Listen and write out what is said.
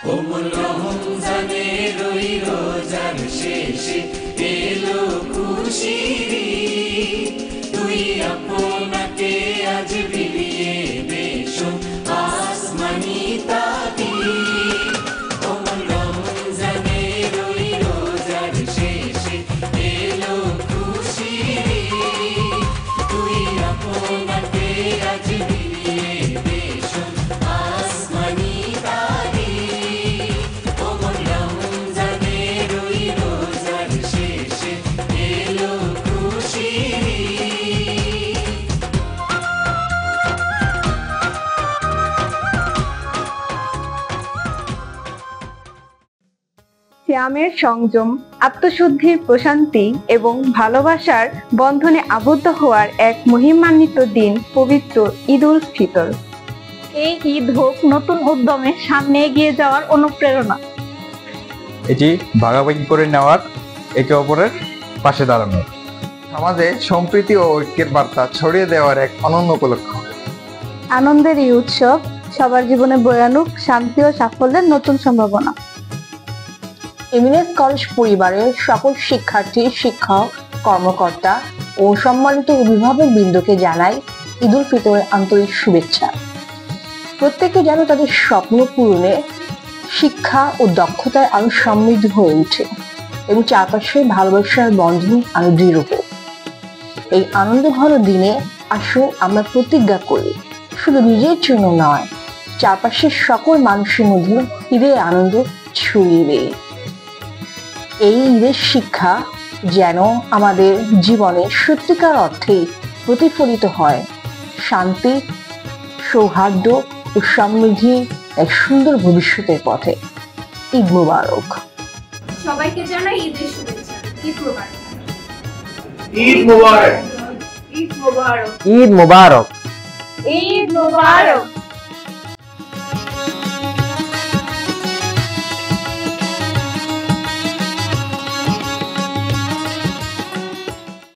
কোমল রমজানের ওই রোজার শেষে এলো খুশির ঈদ। তুই আপনাকে আজ বিলিয়ে বেশো আসমানি তাকিদ। কোমল রমজানের ওই রোজার শেষে এলো খুশির ঈদ। তুই আপনাকে আজ বিলিয়ে বেশো আসমানি তাকিদ। কোমল রমজানের ওই রোজার শেষে এলো খুশির ঈদ। সিয়ামের সংযম, আত্মশুদ্ধির প্রশান্তি এবং ভালোবাসার বন্ধনে আবদ্ধ হওয়ার এক মহিমান্বিত দিন পবিত্র ঈদ উল ফিতর। এই ঈদ হোক নতুন উদ্যমে সামনে এগিয়ে যাওয়ার অনুপ্রেরণা। এটি ভাগাভাগি করে নেওয়ার, একে অপরের পাশে দাঁড়ানো, সমাজে সম্প্রীতি ও ঐক্যের বার্তা ছড়িয়ে দেওয়ার এক অনন্য উপলক্ষ। আনন্দের এই উৎসব সবার জীবনে বয়ে আনুক শান্তি ও সাফল্যের নতুন সম্ভাবনা। এমিনেস কলেজ পরিবারের সকল শিক্ষার্থী, শিক্ষক, কর্মকর্তা ও সম্মানিত অভিভাবক বৃন্দকে জানাই ঈদ উল ফিতরের আন্তরিক শুভেচ্ছা। প্রত্যেকে যেন তাদের স্বপ্ন পূরণে শিক্ষা ও দক্ষতায় আরো সমৃদ্ধ হয়ে ওঠে এবং চারপাশে ভালোবাসার বন্ধন আরো দৃঢ় হোক। এই আনন্দ ঘন দিনে আসুন আমরা প্রতিজ্ঞা করি, শুধু নিজের জন্য নয়, চারপাশের সকল মানুষের মধ্যে ঈদের আনন্দ ছড়িয়ে দেয়। এই ঈদের শিক্ষা যেন আমাদের জীবনে সত্যিকার অর্থে প্রতিফলিত হয় শান্তি, সৌহার্দ্য ও সমৃদ্ধি এক সুন্দর ভবিষ্যতের পথে। ঈদ মুবারক। সবাইকে জানাই ঈদের শুভেচ্ছা। ঈদ মুবারক। ঈদ মুবারক। ঈদ মুবারক। ঈদ মুবারক। ঈদ মুবারক।